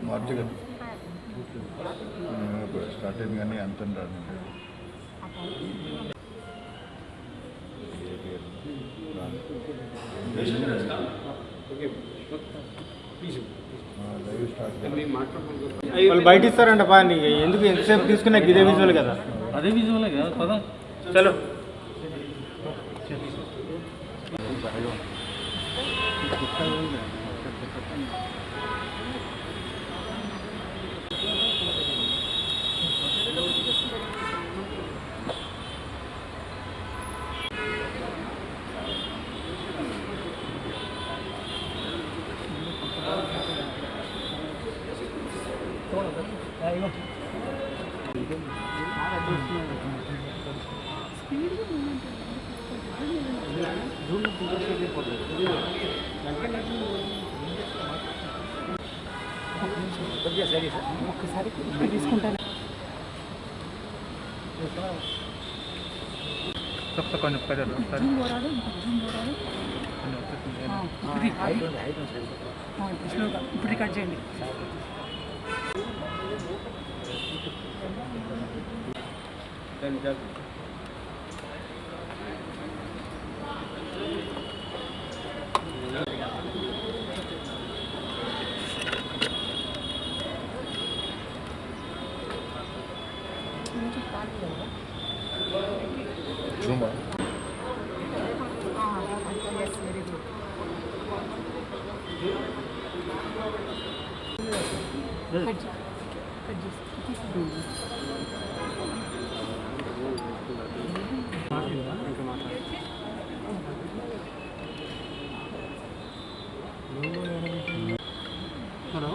మార్చిగా start అయింది కానీ అంత రాదు. వాళ్ళు బయట ఇస్తారంట పా ఎందుకు ఎంతసేపు తీసుకున్నా ఇదే విజువల్ కదా, అదే విజువలే కదా పదా చలో. ఒక్కసారి తీసుకుంటాను. ఇప్పుడు రికార్డ్ చేయండి. Zumba. Yes, very good. Hello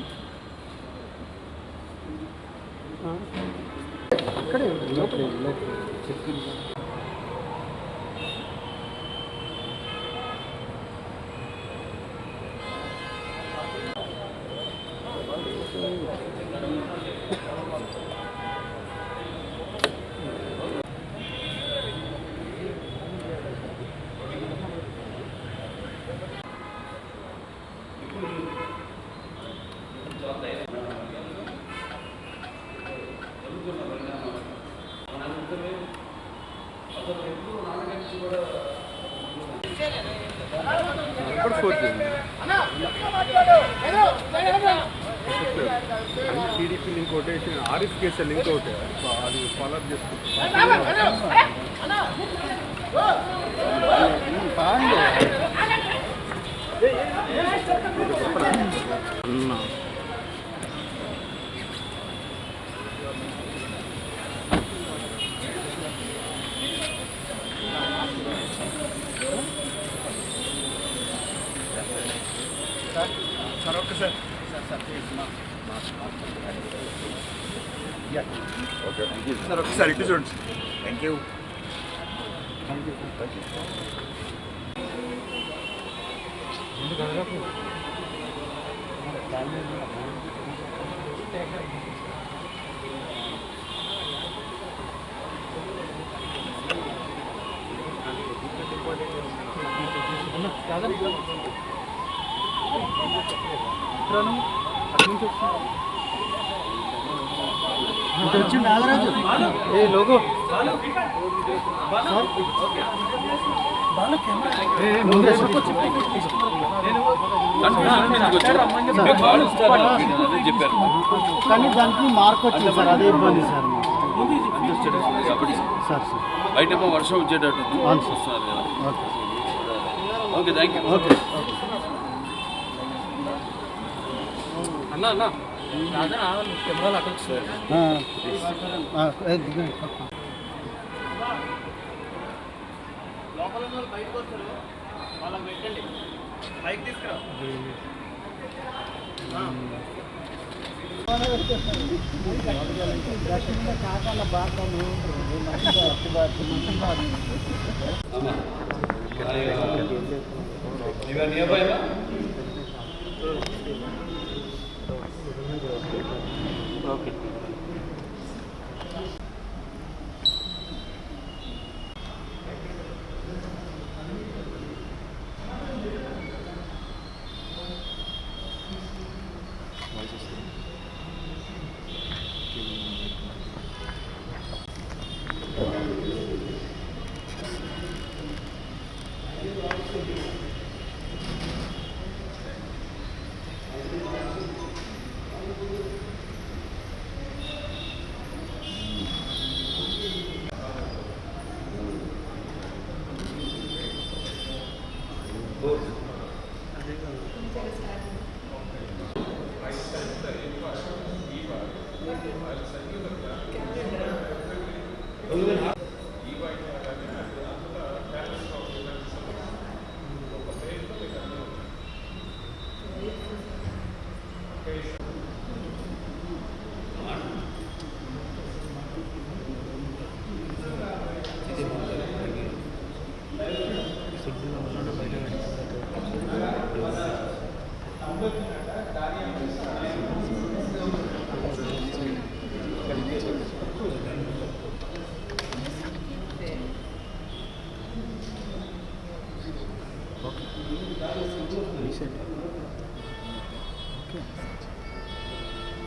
ఇక్కడే టీడీపీ లింక్ ఒకటి ఆర్ఎస్ కేసు లింక్ ఒకటి అది ఫాలో అప్ చేసుకుంటాం. Sir okay sir okay sir ఒకసారి ఇటు చూడండి. Thank you. వచ్చి నాగరాజు ఏ లోగో కానీ దానికి మార్క్ వచ్చింది సార్, అదే ఇబ్బంది సార్. సార్ బయట వర్షం వచ్చేటట్టు ఓకే థ్యాంక్ యూ. ఓకే అన్నా అన్నా కెమెరాలు అటు సార్. లోపల బయటకు వస్తారు, వాళ్ళకి పెట్టండి, బైక్ తీసుకురా.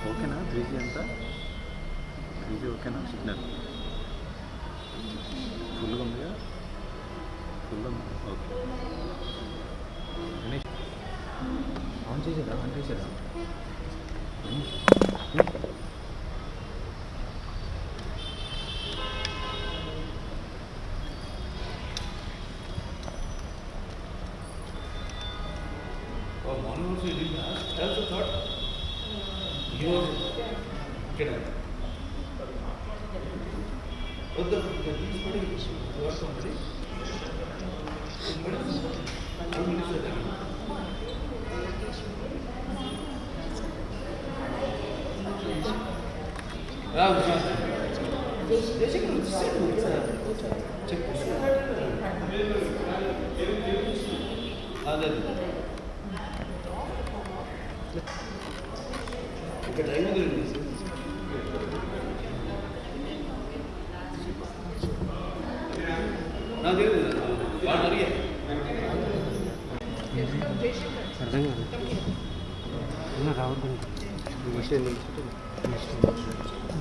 ఓకేనా 3G అంతా 3G ఓకేనా సిగ్నల్ ఫుల్గా ఉందిగా ఫుల్ ఉంది ఓకే ఆన్ చేసేదా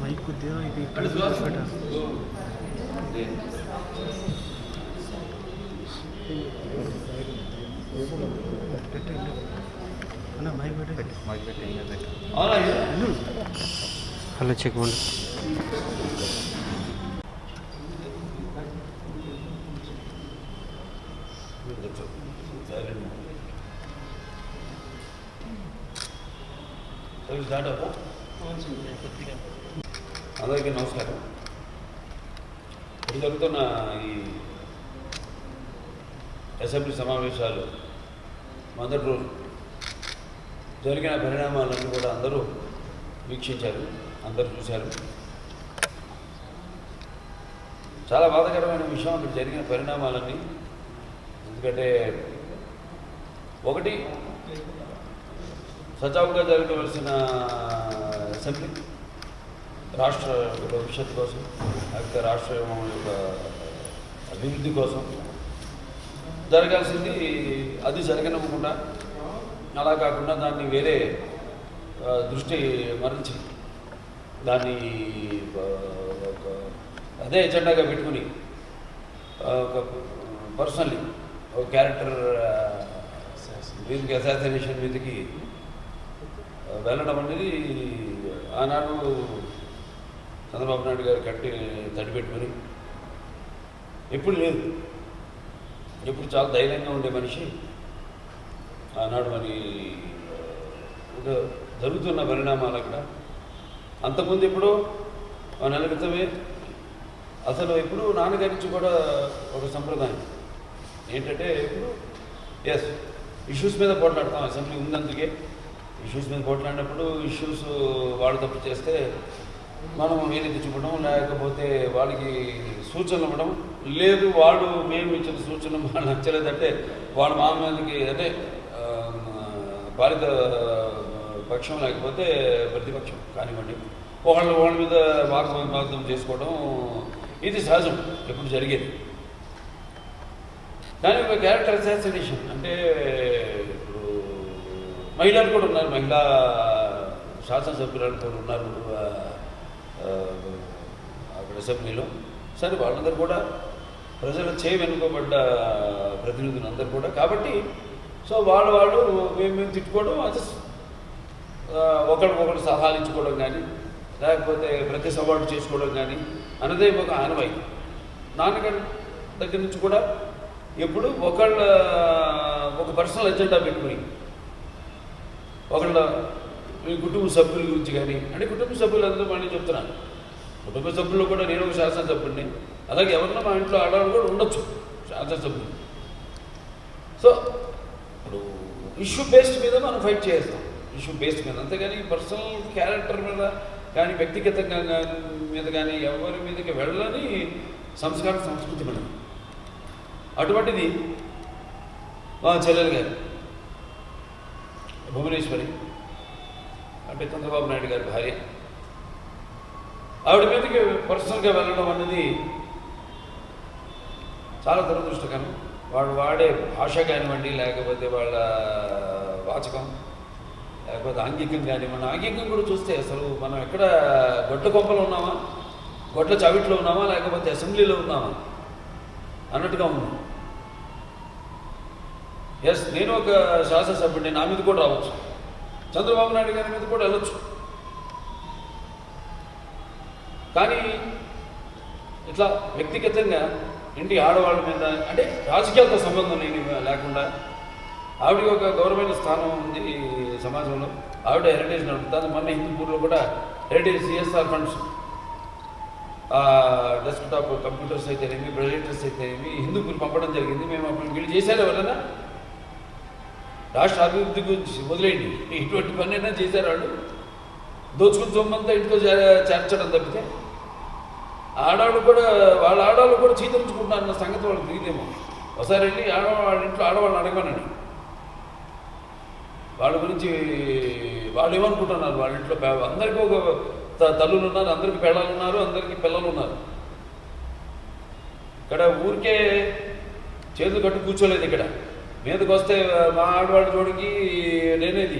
మైక్ కొద్దిగా ఇది అన్న మైక్ పెట్టి హలో చెక్ పండు అందరికీ నమస్కారం. ఇప్పుడు జరుగుతున్న ఈ అసెంబ్లీ సమావేశాలు మొదటి రోజు జరిగిన పరిణామాలన్నీ కూడా అందరూ వీక్షించారు, అందరూ చూశారు. చాలా బాధాకరమైన విషయం అక్కడ జరిగిన పరిణామాలన్నీ. ఎందుకంటే ఒకటి సజావుగా జరగవలసిన అసెంబ్లీ రాష్ట్ర భవిష్యత్తు కోసం, లేకపోతే రాష్ట్ర యొక్క అభివృద్ధి కోసం జరగాల్సింది అది జరగనివ్వకుండా, అలా కాకుండా దాన్ని వేరే దృష్టి మరల్చి దాన్ని అదే ఎజెండాగా పెట్టుకుని ఒక పర్సనల్లీ ఒక క్యారెక్టర్ మీదకి అసాసినేషన్ మీదకి వెళ్ళడం అనేది ఆనాడు చంద్రబాబు నాయుడు గారు తడిపెట్టుకుని ఎప్పుడు లేదు, ఎప్పుడు చాలా ధైర్యంగా ఉండే మనిషి ఆనాడు. మరి జరుగుతున్న పరిణామాలు అక్కడ అంతకుముందు ఎప్పుడో నెల క్రితమే అసలు ఎప్పుడు నాన్నగారి నుంచి కూడా ఒక సంప్రదాయం ఏంటంటే ఇప్పుడు ఇష్యూస్ మీద పోట్లాడతాం, అసెంబ్లీ ఉన్నందుకే ఇష్యూస్ మీద పోట్లాడినప్పుడు ఇష్యూస్ వాళ్ళు తప్పు చేస్తే మనం వేలెత్తి చూపడం, లేకపోతే వాళ్ళకి సూచనలు ఇవ్వడం, లేదు వాళ్ళు మేము ఇచ్చిన సూచన వాళ్ళు నచ్చలేదంటే వాళ్ళు మా మీదకి అంటే పాలిత పక్షం లేకపోతే ప్రతిపక్షం కానివ్వండి వాళ్ళ మీద వాగ్వాదం చేసుకోవడం ఇది సహజం, ఎప్పుడు జరిగేది. కానీ ఒక క్యారెక్టర్ అసాసినేషన్ అంటే ఇప్పుడు మహిళలు కూడా ఉన్నారు, మహిళా శాసనసభ్యురాలు కూడా ఉన్నారు అక్కడ అసెంబ్లీలో. సరే వాళ్ళందరూ కూడా ప్రజల వెనుకబడ్డ ప్రతినిధులు అందరూ కూడా, కాబట్టి సో వాళ్ళు మేము తిట్టుకోవడం అది ఒకరికొకరు సలహాలు ఇచ్చుకోవడం కానీ లేకపోతే ప్రతి సవాళ్ళు చేసుకోవడం కానీ అన్నదే ఒక ఆనవాయి. నాన్నగారి దగ్గర నుంచి కూడా ఎప్పుడు ఒక పర్సనల్ ఎజెండా పెట్టుకుని మీ కుటుంబ సభ్యుల గురించి కానీ, అంటే కుటుంబ సభ్యులందరూ మళ్ళీ చెప్తున్నాను, కుటుంబ సభ్యుల్లో కూడా నేను ఒక శాసనసభ్యుడిని, అలాగే ఎవరన్నా మా ఇంట్లో ఆడవాళ్ళు కూడా ఉండొచ్చు శాసనసభ్యులు. సో ఇప్పుడు ఇష్యూ బేస్డ్ మీద మనం ఫైట్ చేస్తాం, ఇష్యూ బేస్డ్ మీద, అంతేగాని పర్సనల్ క్యారెక్టర్ మీద కానీ వ్యక్తిగతంగా మీద కానీ ఎవరి మీదకి వెళ్ళని సంస్కృతి మనది. అటువంటిది మా చెల్లెలు గారు భువనేశ్వరి అంటే చంద్రబాబు నాయుడు గారి భార్య, ఆవిడ మీదకి పర్సనల్గా వెళ్ళడం అన్నది చాలా దురదృష్టకరం. వాళ్ళు వాడే భాష కానివ్వండి, లేకపోతే వాళ్ళ వాచకం, లేకపోతే ఆంగికం కానివ్వండి. ఆంగికం కూడా చూస్తే అసలు మనం ఎక్కడ గొడ్ల కొంపలో ఉన్నామా, గొడ్ల చావిట్లో ఉన్నామా, లేకపోతే అసెంబ్లీలో ఉన్నామా అన్నట్టుగా ఉంది. ఎస్, నేను ఒక శాసనసభ్యుడిని, నా మీద కూడా రావచ్చు, చంద్రబాబు నాయుడు గారి మీద కూడా వెళ్ళొచ్చు. కానీ ఇట్లా వ్యక్తిగతంగా ఇంటి ఆడవాళ్ళ మీద అంటే రాజకీయాలతో సంబంధం లేకుండా ఆవిడకి ఒక గౌరవమైన స్థానం ఉంది ఈ సమాజంలో. ఆవిడ హెరిటేజ్ నడుపుతుంది. మొన్న హిందూపూర్లో కూడా heritage CSR funds, desktop computers అయితేనేమి, ప్రొజెక్టర్స్ అయితేనేమి హిందూపూర్ పంపడం జరిగింది. మేము అప్పుడు వీళ్ళు చేశారు, ఎవరైనా రాష్ట్ర అభివృద్ధి గురించి వదిలేయండి, ఇటువంటి పని అయినా చేశారు వాళ్ళు. దోచుకుని సొమ్మంతా ఇంట్లో చేర్చడం తప్పితే ఆడవాళ్ళు కూడా వాళ్ళ ఆడవాళ్ళు కూడా చీతరించుకుంటున్నారన్న సంగతి వాళ్ళకి తెలియదేమో. ఒకసారి వెళ్ళి వాళ్ళ ఇంట్లో ఆడవాళ్ళని అడగమనండి, వాళ్ళ గురించి వాళ్ళు ఏమనుకుంటున్నారు. వాళ్ళ ఇంట్లో అందరికీ ఒక తల్లులు ఉన్నారు, అందరికీ పెళ్ళాలు ఉన్నారు, అందరికీ పిల్లలు ఉన్నారు. ఇక్కడ ఊరికే చేతులు కట్టు కూర్చోలేదు. ఇక్కడ మీదకి వస్తే మా ఆడవాళ్ళ జోడికి నేనేది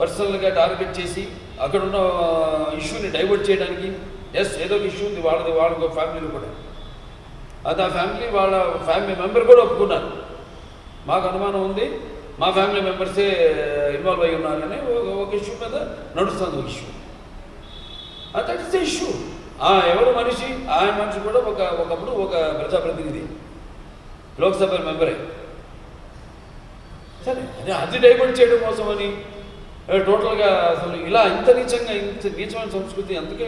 పర్సనల్గా టార్గెట్ చేసి అక్కడున్న ఇష్యూని డైవర్ట్ చేయడానికి, ఎస్ ఏదో ఒక ఇష్యూ ఉంది వాళ్ళ ఫ్యామిలీలో కూడా, అది ఆ ఫ్యామిలీ మెంబర్ కూడా ఒప్పుకున్నారు. మాకు అనుమానం ఉంది, మా ఫ్యామిలీ మెంబర్సే ఇన్వాల్వ్ అయ్యి ఉన్నారని ఒక ఇష్యూ మీద నడుస్తుంది. ఒక issue that is the issue. ఎవరు మనిషి, ఆయన మనిషి కూడా ఒకప్పుడు ఒక ప్రజాప్రతినిధి, లోక్సభ మెంబరే. సరే అది డైవర్ట్ చేయడం కోసం అని టోటల్గా అసలు ఇలా ఇంత నీచమైన సంస్కృతి, అందుకే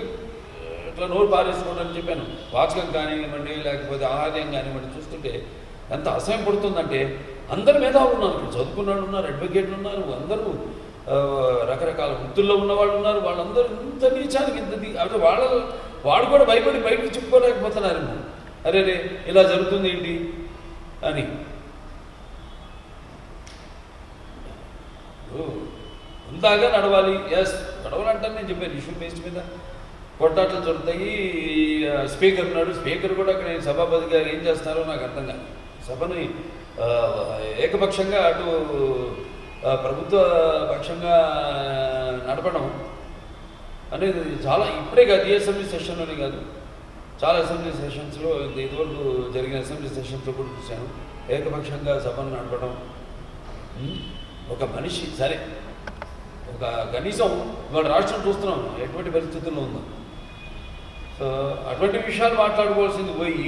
ఇట్లా నోరు పారేసుకోవడం అని చెప్పాను. వాచకం కానివ్వండి, లేకపోతే ఆహార్యం కానివ్వండి చూస్తుంటే ఎంత అసహ్యం పడుతుందంటే, అందరి మేధావులు ఉన్నారు, ఇప్పుడు చదువుకున్న వాళ్ళు ఉన్నారు, అడ్వకేట్లు ఉన్నారు, అందరూ రకరకాల వృత్తుల్లో ఉన్నవాళ్ళు ఉన్నారు. వాళ్ళందరూ ఇంత నీచానికి అంటే వాళ్ళు కూడా భయపడి బయటకు చెప్పుకోలేకపోతున్నారేమో, అరే ఇలా జరుగుతుంది ఏంటి అని. అంతాగా నడవాలి, ఎస్ నడవాలంటే నేను చెప్పాను ఇష్యూ బేస్డ్ మీద కొట్టాట్లు జరుగుతాయి. స్పీకర్ ఉన్నాడు, స్పీకర్ కూడా అక్కడ సభాపతి గారు ఏం చేస్తారో నాకు అర్థం కాదు. సభని ఏకపక్షంగా అటు ప్రభుత్వ పక్షంగా నడపడం అనేది చాలా, ఇప్పుడే కాదు ఈ అసెంబ్లీ సెషన్లోనే కాదు, చాలా అసెంబ్లీ సెషన్స్లో ఇదివరకు జరిగిన అసెంబ్లీ సెషన్స్లో కూడా చూశాను. ఏకపక్షంగా సభను నడపడం. ఒక మనిషి సరే, ఒక కనీసం ఇవాళ రాష్ట్రం చూస్తున్నాం ఎటువంటి పరిస్థితుల్లో ఉందో. సో అటువంటి విషయాలు మాట్లాడుకోవాల్సింది పోయి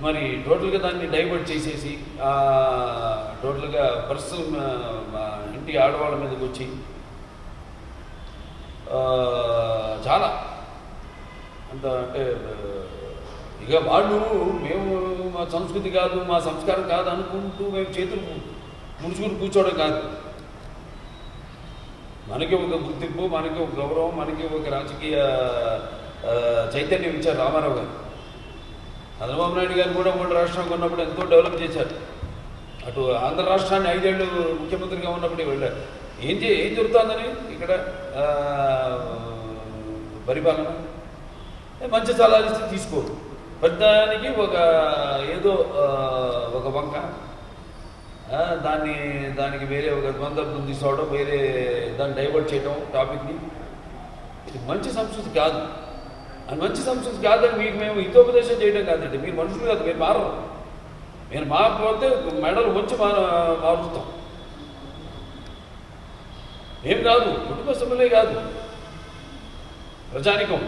మరి టోటల్గా దాన్ని డైవర్ట్ చేసేసి టోటల్గా పర్సనల్ ఇంటి ఆడవాళ్ళ మీదకి వచ్చి చాలా అంత అంటే ఇక వాళ్ళు మేము మా సంస్కృతి కాదు, మా సంస్కారం కాదు అనుకుంటూ మేము చేతులు ముడుచుకుని కూర్చోవడం కాదు. మనకి ఒక గుర్తింపు, మనకి ఒక గౌరవం, మనకి ఒక రాజకీయ చైతన్యం ఇచ్చారు రామారావు గారు. చంద్రబాబు నాయుడు గారు కూడా మూడు రాష్ట్రంగా ఉన్నప్పుడు ఎంతో డెవలప్ చేశారు. అటు ఆంధ్ర రాష్ట్రాన్ని 5 ఏళ్ళు ముఖ్యమంత్రిగా ఉన్నప్పుడు వెళ్ళారు. ఏం జరుగుతుందని ఇక్కడ పరిపాలన మంచి సలహాలు ఇస్తే తీసుకోరు. పెద్దానికి ఒక వంక దానికి వేరే ఒక ద్వంద్వం తీసుకోవడం, వేరే దాన్ని డైవర్ట్ చేయడం టాపిక్ని. ఇది మంచి సంస్కృతి కాదు. అది మంచి సంస్కృతి కాదని మీకు మేము హితోపదేశం చేయడం కాదండి. మీరు మనుషులు కాదు, మీరు మారరు. మీరు మారకపోతే మెడలు వచ్చి మారుస్తాం. ఏం కాదు, కుటుంబ సభ్యులే కాదు, ప్రజానికం,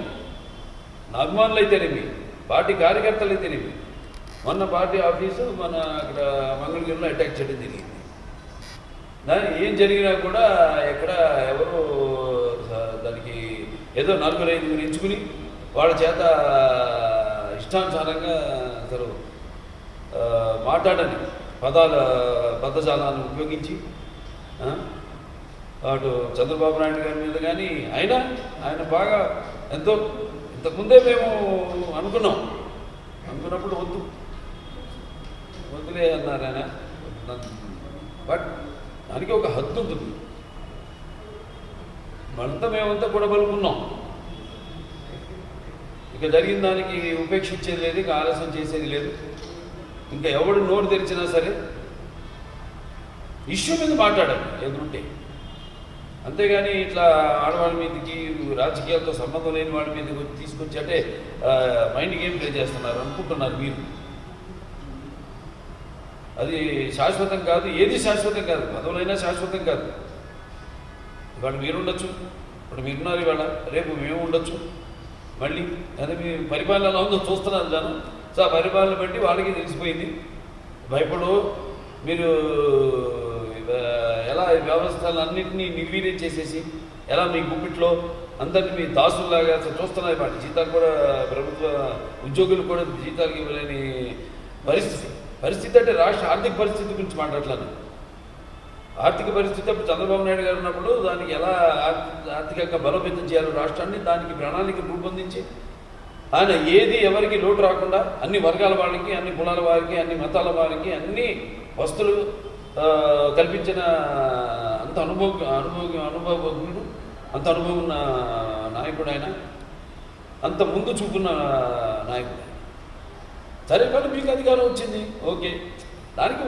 నా అభిమానులు అయితేనేమి, పార్టీ కార్యకర్తలు అయితేనేమి. మొన్న పార్టీ ఆఫీసు మన అక్కడ మంగళగిరిలో అటాక్ చేయడం జరిగింది. దాని ఏం జరిగినా కూడా ఎక్కడ ఎవరు దానికి ఏదో 4-5 ఎంచుకుని వాళ్ళ చేత ఇష్టానుసారంగా అసలు మాట్లాడని పదజాలాన్ని ఉపయోగించి అటు చంద్రబాబు నాయుడు గారి మీద కానీ ఆయన బాగా ఎంతో ఇంతకుముందే మేము అనుకున్నప్పుడు వద్దులే అన్నారు ఆయన. బట్ దానికి ఒక హద్దు ఉంటుంది. మనంతా మేమంతా కూడా పలుకున్నాం. ఇక జరిగిన దానికి ఉపేక్షించేది లేదు, ఇక ఆలస్యం చేసేది లేదు. ఇంకా ఎవడు నోరు తెరిచినా సరే ఇష్యూ మీద మాట్లాడాలి ఎదురుంటే. అంతేగాని ఇట్లా ఆడవాళ్ళ మీదకి, రాజకీయాలతో సంబంధం లేని వాళ్ళ మీదకి తీసుకొచ్చి అంటే మైండ్ గేమ్ ప్లే చేస్తున్నారు అనుకుంటున్నారు మీరు. అది శాశ్వతం కాదు, ఏది శాశ్వతం కాదు, పదవులైనా శాశ్వతం కాదు. ఇవాళ మీరు ఉండొచ్చు, ఇప్పుడు మీరున్నారు, ఇవాళ రేపు మేము ఉండొచ్చు. మళ్ళీ అదే మీ పరిపాలన ఎలా ఉందో చూస్తున్నారు జనం. సో ఆ పరిపాలన బట్టి వాళ్ళకి తెలిసిపోయింది. భయపడు మీరు ఎలా వ్యవస్థలన్నింటినీ నిర్వీర్యం చేసేసి ఎలా మీ గుప్పిట్లో అందరినీ మీ దాసుల్లాగా అసలు చూస్తున్నారు. వాటి జీతాలు కూడా ప్రభుత్వ ఉద్యోగులు కూడా జీతాలకు ఇవ్వలేని పరిస్థితి అంటే రాష్ట్ర ఆర్థిక పరిస్థితి గురించి మాట్లాడలేదు. ఆర్థిక పరిస్థితి అప్పుడు చంద్రబాబు నాయుడు గారు ఉన్నప్పుడు దానికి ఎలా ఆర్థికంగా బలోపేతం చేయాలి రాష్ట్రాన్ని, దానికి ప్రణాళిక రూపొందించి ఆయన ఏది ఎవరికి లోటు రాకుండా అన్ని వర్గాల వాళ్ళకి, అన్ని కులాల వారికి, అన్ని మతాల వారికి అన్ని వస్తువులు కల్పించిన అంత అనుభవజ్ఞుడు, అంత అనుభవం ఉన్న నాయకుడు ఆయన, అంత ముందు చూపున్న నాయకుడు. సరే కానీ మీకు అధికారం వచ్చింది, ఓకే, దానికి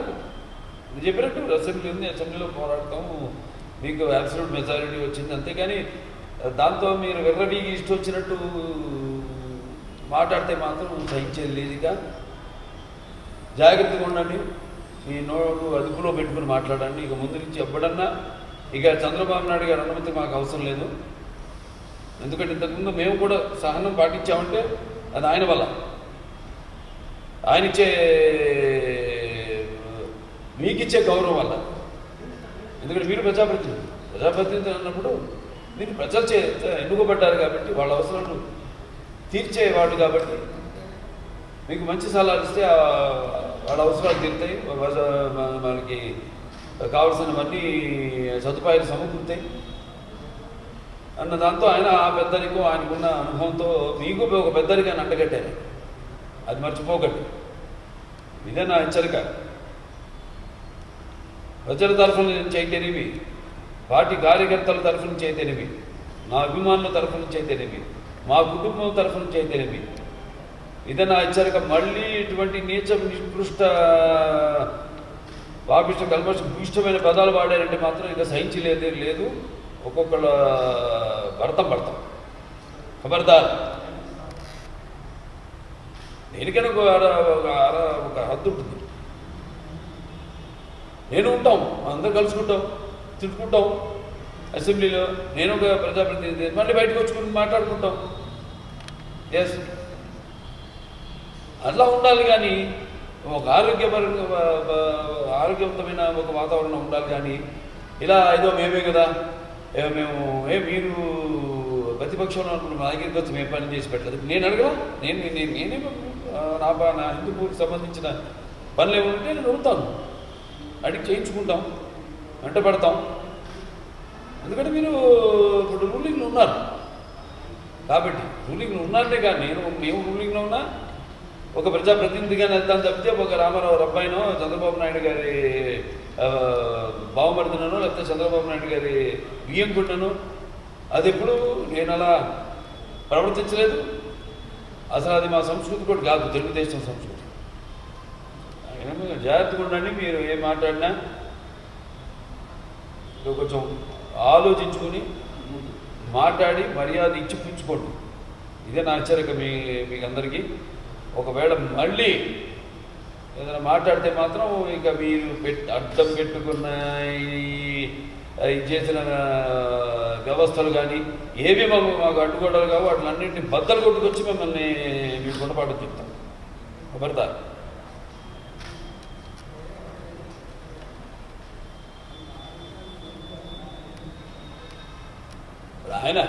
మీరు చెప్పినట్టు అసెంబ్లీ ఉంది, అసెంబ్లీలో పోరాడతాము, మీకు అబ్సల్యూట్ మెజారిటీ వచ్చింది. అంతేగాని దాంతో మీరు వెర్రవీగి ఇష్టం వచ్చినట్టు మాట్లాడితే మాత్రం సహించేది లేదు. ఇక జాగ్రత్తగా ఉండండి, మీ నోరు అదుపులో పెట్టుకుని మాట్లాడండి. ఇక ముందు నుంచి ఎప్పుడన్నా ఇక చంద్రబాబు నాయుడు గారి అనుమతి మాకు అవసరం లేదు. ఎందుకంటే ఇంతకుముందు మేము కూడా సహనం పాటించామంటే అది ఆయన వల్ల, ఆయన ఇచ్చే మీకిచ్చే గౌరవం వల్ల. ఎందుకంటే మీరు ప్రజాప్రతినిధులు అన్నప్పుడు మీరు ప్రజలు ఎన్నుకోబడ్డారు కాబట్టి, వాళ్ళ అవసరాలు తీర్చేవాడు కాబట్టి మీకు మంచి సలహాలు ఇస్తే వాళ్ళ అవసరాలు తీరుతాయి, మనకి కావాల్సినవన్నీ సదుపాయాలు సమకూరుతాయి అన్న దాంతో ఆయన ఆ పెద్దరికో ఆయనకున్న అనుభవంతో మీకు ఒక పెద్దరికాన్ని అంటగట్టారు. అది మర్చిపోకండి. ఇదే నా హెచ్చరిక. ప్రజల తరఫు నుంచి అయితేనేమి, పార్టీ కార్యకర్తల తరఫు నుంచి అయితేనేమి, నా అభిమానుల తరఫు నుంచి అయితేనేమి, మా కుటుంబం తరఫు నుంచి అయితేనేమి, ఇదే నా హెచ్చరిక. మళ్ళీ ఇటువంటి నీచ నికృష్ట పాపిష్ట కల్పష్ట భూయిష్టమైన పదాలు వాడారంటే మాత్రం ఇక సహించలేదే లేదు. ఒక్కొక్కళ్ళ భర్తం ఖబర్దార్. దేనికైనా ఒక హద్దు ఉంటుంది. నేను ఉంటాం, అందరం కలుసుకుంటాం, తిట్టుకుంటాం అసెంబ్లీలో. నేను ఒక ప్రజాప్రతినిధి, మళ్ళీ బయటకు వచ్చుకుని మాట్లాడుకుంటాం. ఎస్, అట్లా ఉండాలి. కానీ ఒక ఆరోగ్యవంతమైన ఒక వాతావరణం ఉండాలి. కానీ ఇలా ఏదో మేమే కదా, మీరు ప్రతిపక్షంలో అనుకున్న మా దగ్గరికి వచ్చి మేము పని చేసి పెట్టలేదు. నేను అడగలా, నేనే నా హిందూపూర్కి సంబంధించిన పనులు ఏమంటే నేను అడుగుతాను, అడిగి చేయించుకుంటాం, వెంట పడతాం. ఎందుకంటే మీరు ఇప్పుడు రూలింగ్లో ఉన్నారు కాబట్టి రూలింగ్లో ఉన్నారనే కానీ మేము రూలింగ్లో ఉన్నా ఒక ప్రజాప్రతినిధిగానే వెళ్తాను తప్పితే ఒక రామారావు అబ్బాయినో చంద్రబాబు నాయుడు గారి బావమర్దినో లేకపోతే చంద్రబాబు నాయుడు గారి బియ్యంకుండను అది ఎప్పుడు నేను అలా ప్రవర్తించలేదు. అసలు అది మా సంస్కృతి కూడా కాదు, తెలుగుదేశం సంస్కృతి. జాగ్రత్తగా ఉండండి, మీరు ఏం మాట్లాడినా కొంచెం ఆలోచించుకుని మాట్లాడి మర్యాద ఇచ్చి పుచ్చుకోండి. ఇదే నా హెచ్చరిక మీకు అందరికీ. ఒకవేళ మళ్ళీ ఏదైనా మాట్లాడితే మాత్రం ఇక మీరు అడ్డం పెట్టుకున్న ఇది చేసిన వ్యవస్థలు కానీ ఏవి మాకు అడ్డుకోవడాలు కావు వాటిలన్నింటినీ బద్దలు కొట్టుకొచ్చి మిమ్మల్ని మీకు గుణపాఠం చెప్తాం. ఖబర్దార్. ఆయన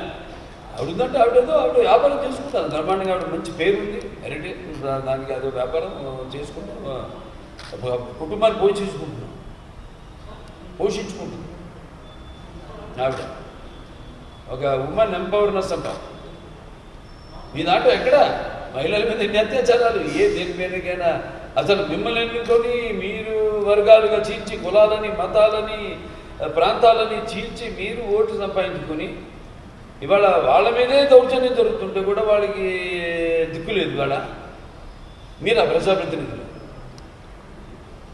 ఆవిడంటే ఆవిడ వ్యాపారం చేసుకుంటారు ధర్మాండంగా. ఆవిడ మంచి పేరు ఉంది, హెరిటేజ్, దానికి అదో వ్యాపారం చేసుకుంటాం, కుటుంబాన్ని పోషించుకుంటుంది ఆవిడ. ఒక ఉమెన్ ఎంపవర్నెస్ అంటాం. మీ దాంట్లో ఎక్కడ మహిళల మీద ఎన్ని అత్యాచారాలు, దేని మీదకైనా అసలు మిమ్మల్ని ఎన్నుకొని మీరు వర్గాలుగా చీల్చి, కులాలని, మతాలని, ప్రాంతాలని చీల్చి మీరు ఓటు సంపాదించుకొని ఇవాళ వాళ్ళ మీదే దౌర్జన్యం జరుగుతుంటే కూడా వాళ్ళకి దిక్కులేదు. ఇవాళ మీరు ఆ ప్రజాప్రతినిధులు,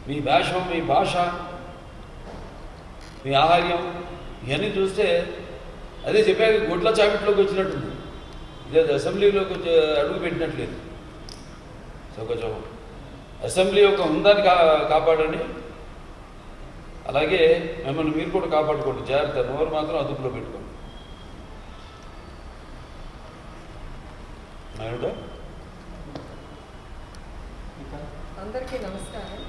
మీ వేషం, మీ భాష, మీ ఆహార్యం ఇవన్నీ చూస్తే అదే చెప్పాక గుడ్ల చావిట్లోకి వచ్చినట్టుంది. ఇదే అసెంబ్లీలోకి వచ్చి అడుగు పెట్టినట్లేదు. సో కొంచెం అసెంబ్లీ యొక్క హుందాన్ని కాపాడండి. అలాగే మిమ్మల్ని మీరు కూడా కాపాడుకోండి. జాగ్రత్త, నోరు మాత్రం అదుపులో పెట్టుకోండి. అందరికీ నమస్కారం.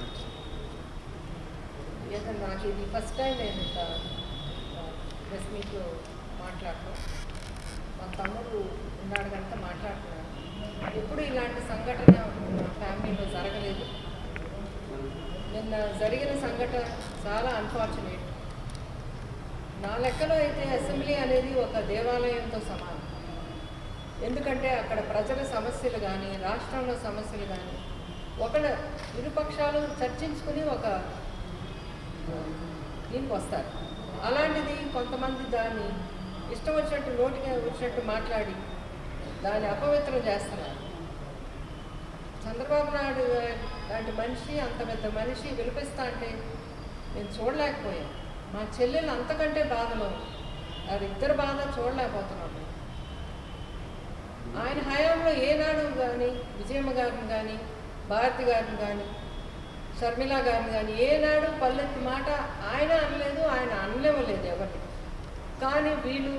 నాకు ఇది ఫస్ట్ టైం నేను ప్రెస్ మీట్లో మాట్లాడటం. మా తమ్ముడు ఉన్నాడు కనుక మాట్లాడుతున్నాను. ఎప్పుడు ఇలాంటి సంఘటన మా ఫ్యామిలీలో జరగలేదు. నిన్న జరిగిన సంఘటన చాలా అన్ఫార్చునేట్. నా లెక్కలో అయితే అసెంబ్లీ అనేది ఒక దేవాలయంతో సమానం. ఎందుకంటే అక్కడ ప్రజల సమస్యలు కానీ, రాష్ట్రంలో సమస్యలు కానీ ఇరుపక్షాలు చర్చించుకుని ఒక దీనికి వస్తారు. అలాంటిది కొంతమంది దాన్ని ఇష్టం వచ్చినట్టు నోటికి వచ్చినట్టు మాట్లాడి దాన్ని అపవిత్రం చేస్తున్నారు. చంద్రబాబు నాయుడు లాంటి మనిషి, అంత పెద్ద మనిషి విలిపిస్తా అంటే నేను చూడలేకపోయాను. మా చెల్లెలు అంతకంటే బాధలో వారిద్దరు బాధ చూడలేకపోతున్నాము. ఆయన హయాంలో ఏనాడు కానీ విజయమ్మ గారిని కానీ, భారతి గారిని కానీ, షర్మిల గారిని కానీ ఏనాడు పల్లెత్తి మాట ఆయన అనలేదు, ఆయన అనలేవలేదు ఎవరిని. కానీ వీళ్ళు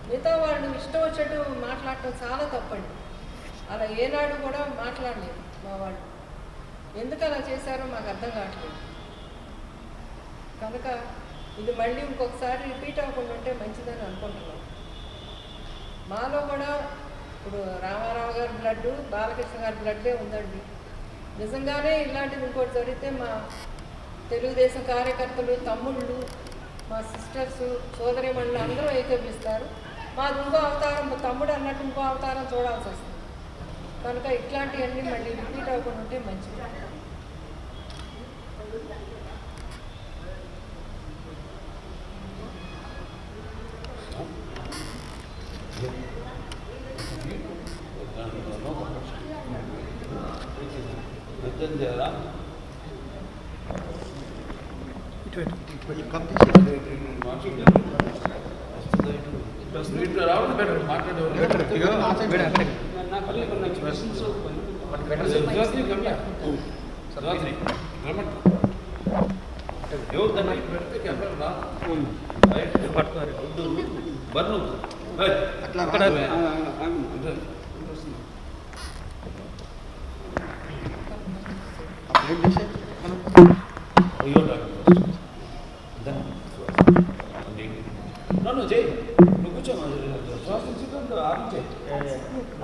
మిగతా వాళ్ళు ఇష్టం వచ్చేట్టు మాట్లాడటం చాలా తప్పండి. అలా ఏనాడు కూడా మాట్లాడలేదు మా వాళ్ళు. ఎందుకు అలా చేశారో మాకు అర్థం కావట్లేదు. కనుక ఇది మళ్ళీ ఇంకొకసారి రిపీట్ అవ్వకుండా ఉంటే మంచిదని అనుకుంటున్నాం. మాలో కూడా ఇప్పుడు రామారావు గారి బ్లడ్, బాలకృష్ణ గారి బ్లడ్డే ఉందండి. నిజంగానే ఇలాంటిది ఇంకోటి జరిగితే మా తెలుగుదేశం కార్యకర్తలు, తమ్ముళ్ళు, మా సిస్టర్స్, సోదరిమణులు అందరూ ఏకీపిస్తారు. మాది ఇంకో అవతారం, తమ్ముడు అన్నట్టు ఇంకో అవతారం చూడాల్సి వస్తుంది. కనుక ఇట్లాంటివన్నీ మళ్ళీ రిపీట్ అవ్వకుండా ఉంటే మంచిది.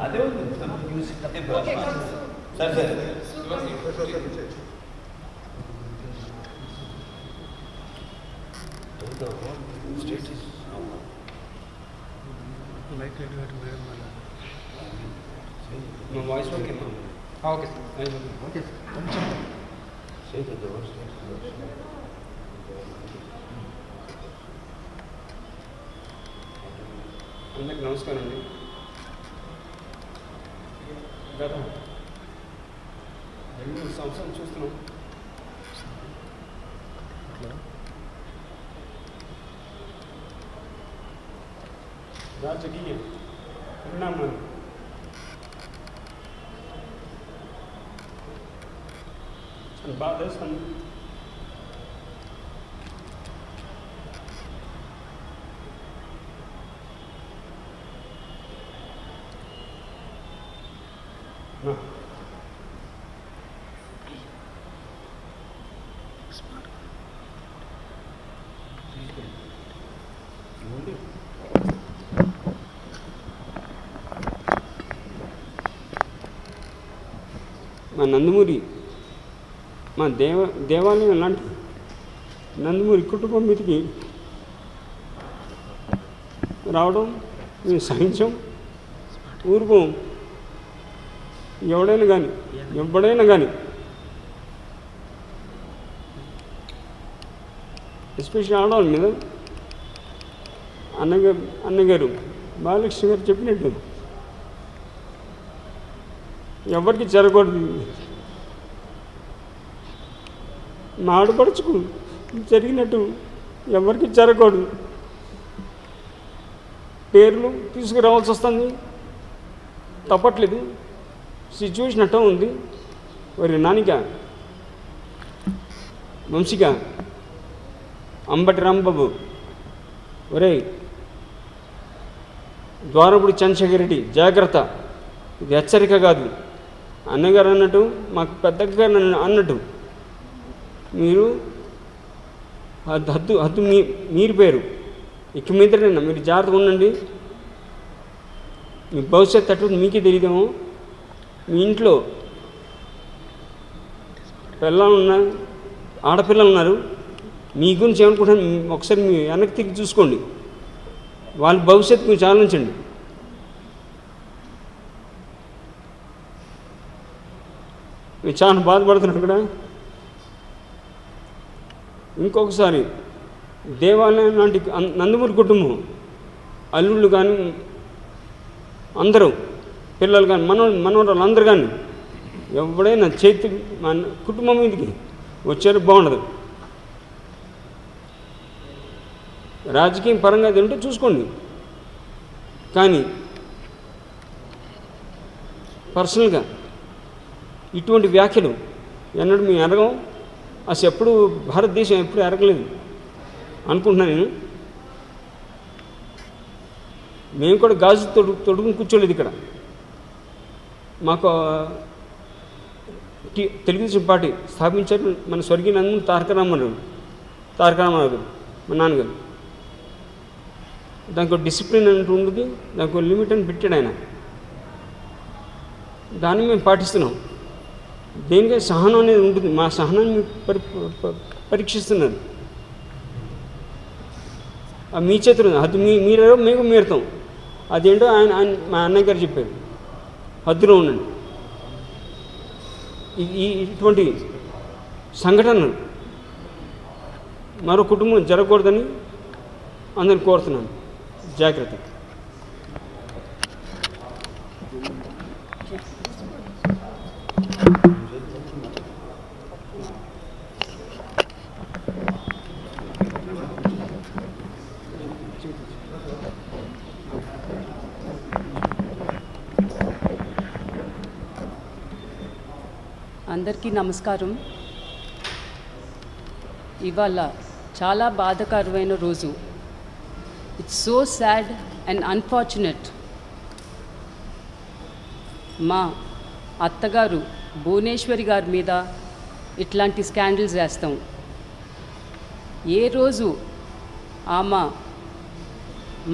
అదే ఉంది సరే సరే స్టేట్ మా voice okay okay sir okay అందరికి నమస్కారం అండి. గత 2 సంవత్సరాలు చూస్తున్నాం రాజకీయ పరిణామాలు చాలా బాధేస్తుంది. మా నందమూరి మా దేవాలయం లాంటి నందమూరి కుటుంబం మీదకి రావడం మేము సహించాం, ఊరుకోం. ఎవడైనా కానీ ఎస్పెషల్లీ ఆడవాళ్ళ మీద అన్నగారు బాలకృష్ణ గారు చెప్పినట్టు ఎవరికి జరగకూడదు. మా ఆడపడుచుకు జరిగినట్టు ఎవరికి జరగకూడదు. పేర్లు తీసుకురావాల్సి వస్తుంది, తప్పట్లేదు. సిచ్యువేషన్ అట్టా ఉంది. మరి నానిక, వంశిక, అంబటి రాంబాబు, ఒరే ద్వారపుడి చంద్రశేఖర్ రెడ్డి జాగ్రత్త, ఇది హెచ్చరిక కాదు. అన్నగారు అన్నట్టు, మాకు పెద్దగా అన్నట్టు మీరు హద్దు మీరిపోయారు. ఇక మీదైనా మీరు జాగ్రత్తగా ఉండండి. మీ భవిష్యత్తు అటు మీకే తెలియదేమో. మీ ఇంట్లో పిల్లలు ఉన్నారు, ఆడపిల్లలు ఉన్నారు. మీ గురించి ఏమనుకుంటారు ఒకసారి మీ వెనక్కి తిరిగి చూసుకోండి. వాళ్ళ భవిష్యత్తు గురించి ఆలోచించండి. మీరు చాలా బాధపడుతున్నారు ఇక్కడ. ఇంకొకసారి దేవాలయం లాంటి నందమూరి కుటుంబం అల్లుళ్ళు కానీ అందరూ పిల్లలు కానీ మనవరాలు అందరూ కానీ ఎవడైనా చేతి మన కుటుంబం మీదకి వచ్చారు బాగుండదు. రాజకీయం పరంగా అది ఉంటే చూసుకోండి, కానీ పర్సనల్గా ఇటువంటి వ్యాఖ్యలు ఎన్నడూ మేము ఎరగం. అసలు ఎప్పుడు భారతదేశం ఎప్పుడు ఎరగలేదు అనుకుంటున్నాను నేను. మేము కూడా గాజు తొడుగుని కూర్చోలేదు ఇక్కడ. మాకు తెలుగుదేశం పార్టీ స్థాపించారు మన స్వర్గీయ నందమూరి తారక రామారావు గారు, మా నాన్నగారు. దానికి డిసిప్లిన్ అంటూ ఉండదు, దానికి లిమిట్ అని పెట్టాడు ఆయన. దాన్ని మేము పాటిస్తున్నాం. దేనికై సహనం అనేది ఉంటుంది. మా సహనాన్ని పరీక్షిస్తున్నారు. మీ చేతులు అది మీరెవరో మేము మీరుతాం. అదేంటో ఆయన మా అన్నయ్య గారు చెప్పారు, హద్దులో ఉండండి. ఇటువంటి సంఘటనలు మరో కుటుంబం జరగకూడదని అందరిని కోరుతున్నాను. జాగ్రత్త. అందరికీ నమస్కారం. ఇవాళ చాలా బాధాకరమైన రోజు. It's so sad and unfortunate. మా అత్తగారు భువనేశ్వరి గారి మీద ఇట్లాంటి స్కాండల్స్ వేస్తాం. ఏ రోజు ఆమె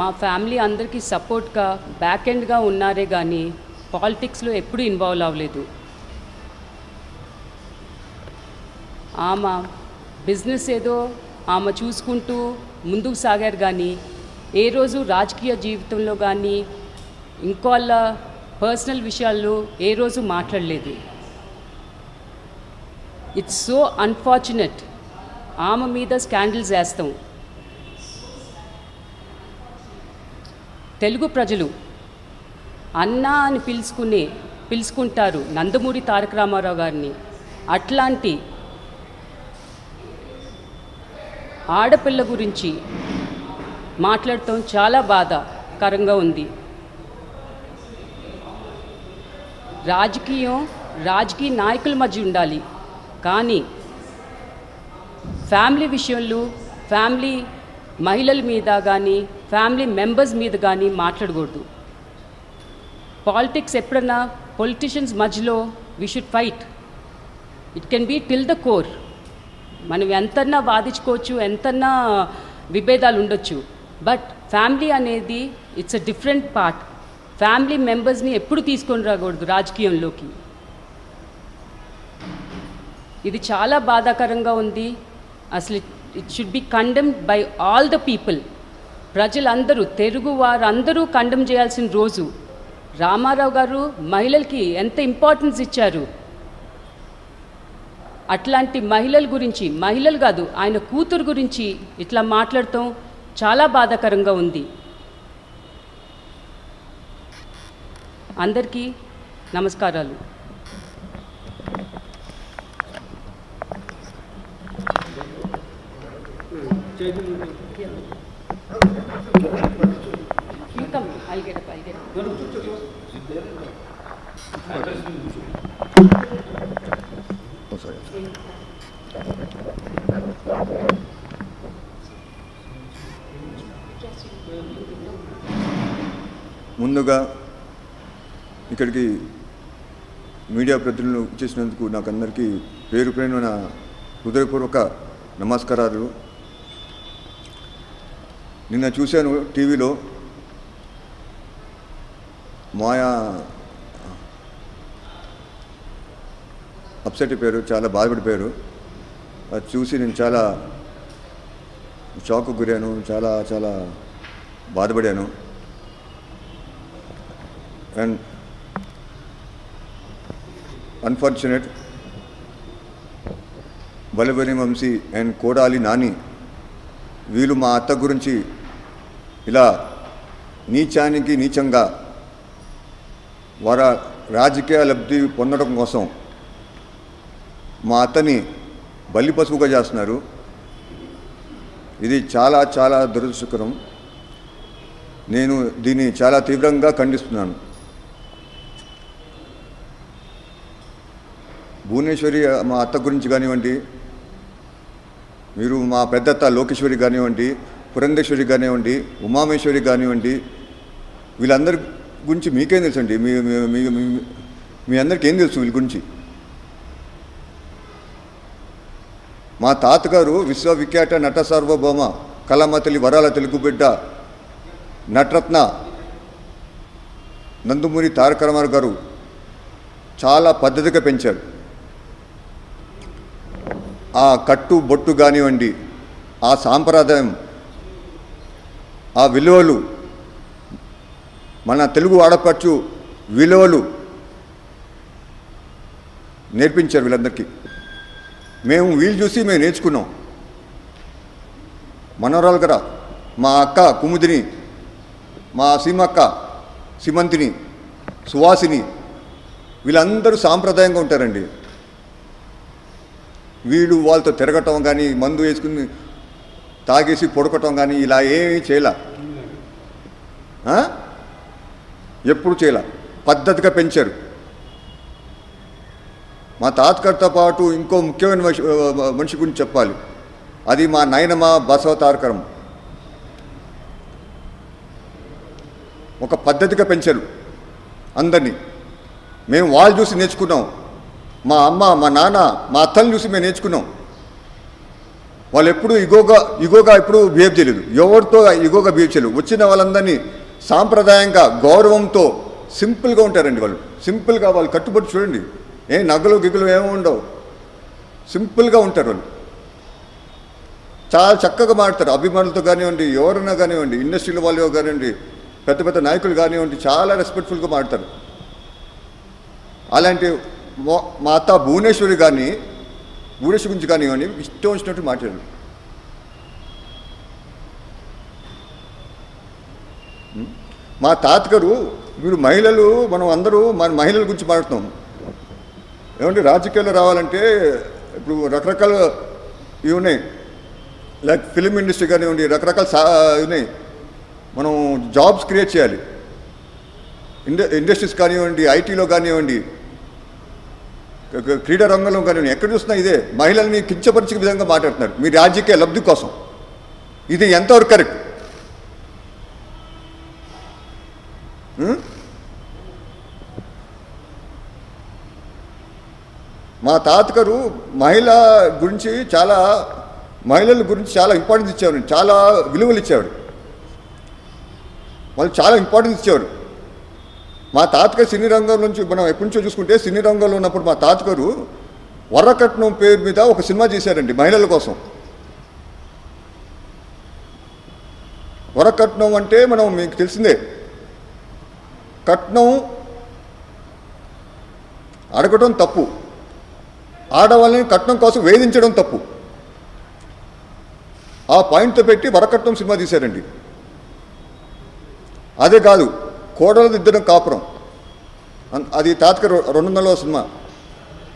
మా ఫ్యామిలీ అందరికీ సపోర్ట్గా బ్యాక్ ఎండ్గా ఉన్నారే కానీ పాలిటిక్స్లో ఎప్పుడూ ఇన్వాల్వ్ అవ్వలేదు. ఆమె బిజినెస్ ఏదో ఆమె చూసుకుంటూ ముందుకు సాగారు కానీ ఏ రోజు రాజకీయ జీవితంలో కానీ ఇంకోళ్ళ పర్సనల్ విషయాల్లో ఏ రోజు మాట్లాడలేదు. It's so unfortunate. ఆమె మీద స్కాండల్స్ వేస్తాం. తెలుగు ప్రజలు అన్నా అని పిలుచుకుంటారు నందమూరి తారక రామారావు గారిని. అట్లాంటి ఆడపిల్ల గురించి మాట్లాడటం చాలా బాధాకరంగా ఉంది. రాజకీయ నాయకుల మధ్య ఉండాలి, కానీ ఫ్యామిలీ విషయంలో ఫ్యామిలీ మహిళల మీద కానీ ఫ్యామిలీ మెంబర్స్ మీద కానీ మాట్లాడకూడదు. పాలిటిక్స్ ఎప్పుడన్నా పొలిటీషియన్స్ మధ్యలో we should fight. It can be till the core. మనం ఎంతన్నా వాదించుకోవచ్చు, ఎంతన్నా విభేదాలు ఉండొచ్చు, బట్ ఫ్యామిలీ అనేది it's a different part. Family మెంబర్స్ని ఎప్పుడు తీసుకొని రాకూడదు రాజకీయంలోకి. ఇది చాలా బాధాకరంగా ఉంది. అసలు it should be condemned by all the people. ప్రజలందరూ, తెలుగు వారందరూ కండెమ్ చేయాల్సిన రోజు. రామారావు గారు మహిళలకి ఎంత ఇంపార్టెన్స్ ఇచ్చారు. అట్లాంటి మహిళల గురించి, మహిళలు కాదు ఆయన కూతురు గురించి ఇట్లా మాట్లాడటం చాలా బాధాకరంగా ఉంది. అందరికీ నమస్కారాలు. You come, I'll get up. ముందుగా ఇక్కడికి మీడియా ప్రతినిధులు చేసినందుకు నాకు అందరికీ పేరు పేరున హృదయపూర్వక నమస్కారాలు. నిన్న చూశాను టీవీలో మాయా అప్సెట్ అయిపోయారు, చాలా బాధపడిపోయారు. అది చూసి నేను చాలా షాక్కు గురాను, చాలా చాలా బాధపడాను. అండ్ అన్ఫార్చునేట్ బలబలి వంశీ అండ్ కోడాలి నాని వీళ్ళు మా అత్త గురించి ఇలా నీచానికి నీచంగా వారి రాజకీయ లబ్ధి పొందడం కోసం మా అత్తని బలి పశువుగా చేస్తున్నారు. ఇది చాలా చాలా దురదృష్టకరం. నేను దీన్ని చాలా తీవ్రంగా ఖండిస్తున్నాను. భువనేశ్వరి మా అత్త గురించి కానివ్వండి, మీరు మా పెద్దత్త లోకేశ్వరి కానివ్వండి, పురంధేశ్వరి కానివ్వండి, ఉమామేశ్వరి కానివ్వండి, వీళ్ళందరి గురించి మీకేం తెలుసండి? మీ అందరికీ ఏం తెలుసు వీళ్ళ గురించి? మా తాతగారు విశ్వవిఖ్యాత నట సార్వభౌమ కళామతలి వరాల తెలుగు బిడ్డ నటరత్న నందమూరి తారక రామారావు గారు చాలా పద్ధతిగా పెంచారు. ఆ కట్టు బొట్టు కానివ్వండి, ఆ సాంప్రదాయం, ఆ విలువలు, మన తెలుగు ఆడపడుచు విలువలు నేర్పించారు వీళ్ళందరికీ. మేము వీళ్ళు చూసి మేము నేర్చుకున్నాం. మనవరాలు గారు, మా అక్క కుముదిని, మా సీమక్క సిమంతిని, సువాసిని, వీళ్ళందరూ సాంప్రదాయంగా ఉంటారండి. వీళ్ళు వాళ్ళతో తిరగటం కానీ, మందు వేసుకుని తాగేసి పొడకటం కానీ ఇలా ఏమీ చేయలే, ఎప్పుడు చేయలే. పద్ధతిగా పెంచారు. మా తాతగారితో పాటు ఇంకో ముఖ్యమైన మనిషి గురించి చెప్పాలి. అది మా నాయనమ్మ బసవ తారకరం. ఒక పద్ధతిగా పెంచారు అందరినీ. మేము వాళ్ళు చూసి నేర్చుకున్నాం. మా అమ్మ, మా నాన్న, మా అత్తల్ని చూసి మేము నేర్చుకున్నాం. వాళ్ళు ఎప్పుడు ఇగోగా ఎప్పుడు బిహేవ్ చేయలేదు, ఎవరితో ఇగోగా బిహేవ్ చేయలేదు. వచ్చిన వాళ్ళందరినీ సాంప్రదాయంగా గౌరవంతో సింపుల్గా ఉంటారండి. వాళ్ళు సింపుల్గా, వాళ్ళు కట్టుబడి చూడండి, నగలు గిగులు ఏమీ ఉండవు, సింపుల్గా ఉంటారు. వాళ్ళు చాలా చక్కగా మాట్లాడతారు. అభిమానులతో కానివ్వండి, ఎవరైనా కానివ్వండి, ఇండస్ట్రీలో వాళ్ళు కానివ్వండి, పెద్ద పెద్ద నాయకులు కానివ్వండి చాలా రెస్పెక్ట్ఫుల్గా మాట్లాడతారు. అలాంటి మా అత్త భువనేశ్వరి గురించి కానివ్వండి ఇష్టం వచ్చినట్టు మాట్లాడారు. మా తాతగారు మీరు మహిళలు మనం అందరూ మన మహిళల గురించి మాట్లాడుతున్నాం. ఏమంటే రాజకీయాల్లో రావాలంటే ఇప్పుడు రకరకాల ఇవి ఉన్నాయి, లైక్ ఫిలిం ఇండస్ట్రీ కానివ్వండి, రకరకాల ఉన్నాయి. మనం జాబ్స్ క్రియేట్ చేయాలి. ఇండస్ట్రీస్ కానివ్వండి, ఐటీలో కానివ్వండి, క్రీడా రంగంలో కానివ్వండి, ఎక్కడ చూసినా ఇదే మహిళల్ని కించపరిచే విధంగా మాట్లాడుతున్నారు మీ రాజకీయ లబ్ధి కోసం. ఇది ఎంతవరకు కరెక్ట్? మా తాతగారు మహిళల గురించి చాలా ఇంపార్టెన్స్ ఇచ్చేవారు, చాలా విలువలు ఇచ్చేవారు. వాళ్ళు చాలా ఇంపార్టెన్స్ ఇచ్చేవారు. మా తాతగారు సినీ రంగం నుంచి మనం ఎప్పటి నుంచో చూసుకుంటే సినీ రంగంలో ఉన్నప్పుడు మా తాతగారు వరకట్నం పేరు మీద ఒక సినిమా చేశారండి మహిళల కోసం. వరకట్నం అంటే మనం మీకు తెలిసిందే, కట్నం అడగటం తప్పు, ఆడవాళ్ళని కట్నం కోసం వేధించడం తప్పు. ఆ పాయింట్తో పెట్టి వరకట్నం సినిమా తీశారండి. అదే కాదు, కోడలు దిద్దడం కాపురం, అది తాతగారు 200వ సినిమా.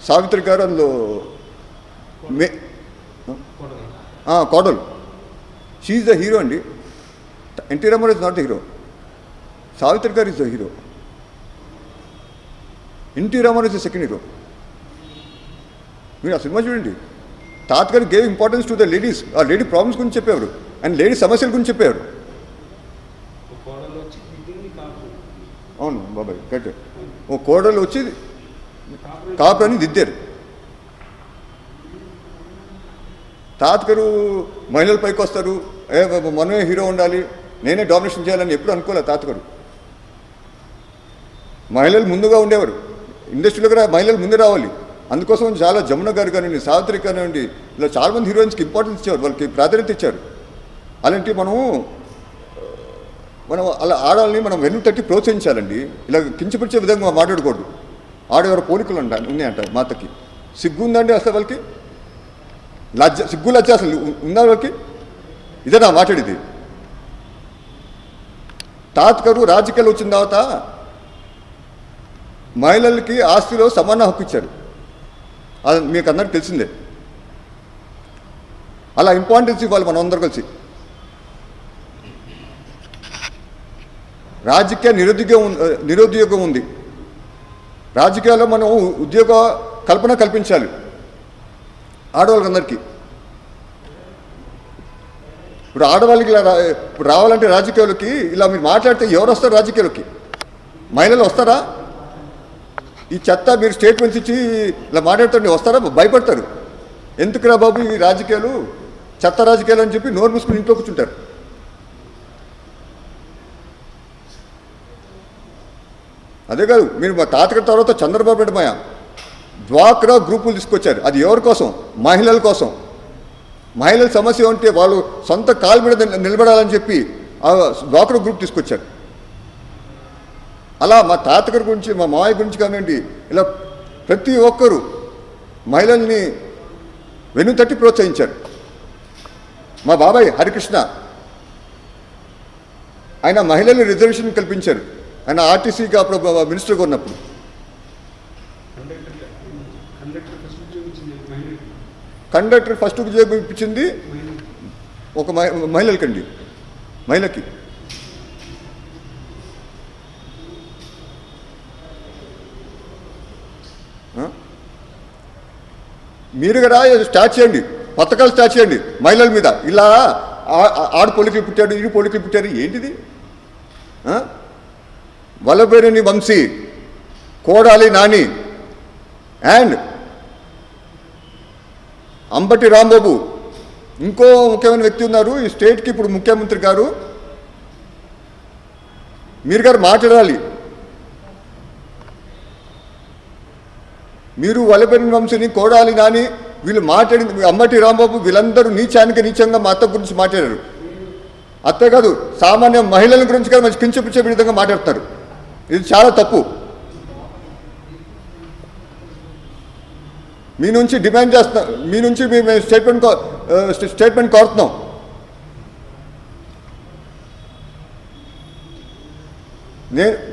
సావిత్రి గారు అందులో కోడలు, షీఈ్ ద హీరో అండి. NT Rama Rao is not the hero, Savitri గారు is the hero. NT Rama Rao is the second hero. మీరు ఆ సినిమా చూడండి. తాతగారు gave importance to the ladies. ఆ లేడీ ప్రాబ్లమ్స్ గురించి చెప్పేవారు అండ్ లేడీ సమస్యల గురించి చెప్పేవారు. అవును బాబాయ్ కరెక్ట్. ఓ కోడలు వచ్చి కాపురాన్ని దిద్దారు. తాతగారు మహిళల పైకి వస్తారు, మనమే హీరో ఉండాలి, నేనే డామినేషన్ చేయాలని ఎప్పుడు అనుకోలేదు తాతగారు. మహిళలు ముందుగా ఉండేవారు, ఇండస్ట్రీలో కూడా మహిళలు ముందు రావాలి. అందుకోసం చాలా జమున గారు కానివ్వండి, సావిత్రి కానివ్వండి, ఇలా చాలామంది హీరోయిన్స్కి ఇంపార్టెన్స్ ఇచ్చారు, వాళ్ళకి ప్రాధాన్యత ఇచ్చారు. అలాంటి మనం అలా ఆడాలని మనం వెన్ను తట్టి ప్రోత్సహించాలండి. ఇలా కించపరిచే విధంగా మాట్లాడకూడదు. ఆడేవారు పోలికలు ఉన్నాయంట. మాతకి సిగ్గు ఉందండి అసలు? వాళ్ళకి సిగ్గు లజ్జ అసలు ఉందా వాళ్ళకి? ఇదే నా మాట్లాడేది. తాతగారు రాజకీయాలు వచ్చిన తర్వాత మహిళలకి ఆస్తిలో సమాన హక్కు ఇచ్చారు. అది మీకు అందరికీ తెలిసిందే. అలా ఇంపార్టెన్స్ ఇవ్వాలి మనం అందరూ కలిసి. రాజకీయ నిరుద్యోగం ఉంది. రాజకీయాల్లో మనం ఉద్యోగ కల్పన కల్పించాలి ఆడవాళ్ళందరికీ. ఇప్పుడు ఆడవాళ్ళకి ఇప్పుడు రావాలంటే రాజకీయాలకి ఇలా మీరు మాట్లాడితే ఎవరు వస్తారు రాజకీయాలకి? మహిళలు వస్తారా? ఈ చెత్త మీరు స్టేట్మెంట్స్ ఇచ్చి ఇలా మాట్లాడుతుంటే వస్తారా? భయపడతారు. ఎందుకురా బాబు ఈ రాజకీయాలు, చెత్త రాజకీయాలు అని చెప్పి నోరు మూసుకుని ఇంట్లో కూర్చుంటారు. అదే కాదు, మీరు మా తాతగారి తర్వాత చంద్రబాబు నాయుడు మాయ డ్వాక్రా గ్రూపులు తీసుకొచ్చారు. అది ఎవరి కోసం? మహిళల కోసం. మహిళల సమస్య ఉంటే వాళ్ళు సొంత కాలు మీద నిలబడాలని చెప్పి ఆ డ్వాక్రా గ్రూప్ తీసుకొచ్చారు. అలా మా తాతగారి గురించి, మా మావయ్య గురించి కానివ్వండి, ఇలా ప్రతి ఒక్కరూ మహిళల్ని వెన్నుతట్టి ప్రోత్సహించారు. మా బాబాయ్ హరికృష్ణ, ఆయన మహిళలు రిజర్వేషన్ కల్పించారు. ఆయన ఆర్టీసీకి అప్పుడు మినిస్టర్గా ఉన్నప్పుడు. కండక్టర్ ఫస్ట్ ఉద్యోగం ఇప్పించింది ఒక మహిళకి. మీరు కూడా స్టార్ట్ చేయండి, పథకాలు స్టార్ట్ చేయండి మహిళల మీద. ఇలా ఆడు పొలికలు పుట్టాడు, ఈడు పొలికలు పుట్టారు, ఏంటిది? వల్లభనేని వంశీ, కోడాలి నాని అండ్ అంబటి రాంబాబు, ఇంకో ముఖ్యమైన వ్యక్తి ఉన్నారు ఈ స్టేట్కి ఇప్పుడు ముఖ్యమంత్రి గారు. మీరు గారు మాట్లాడాలి. మీరు వల్లభనేని వంశీని, కోడాలి నాని, వీళ్ళు మాట్లాడింది, అంబటి రాంబాబు, వీళ్ళందరూ నీచానికి నీచంగా మా అత్త గురించి మాట్లాడారు. అంతేకాదు సామాన్య మహిళల గురించి కూడా మంచి కించపరిచే విధంగా మాట్లాడుతున్నారు. ఇది చాలా తప్పు. మీ నుంచి డిమాండ్ చేస్తున్నాం, మీ నుంచి మేము స్టేట్మెంట్ కోరుతున్నాం.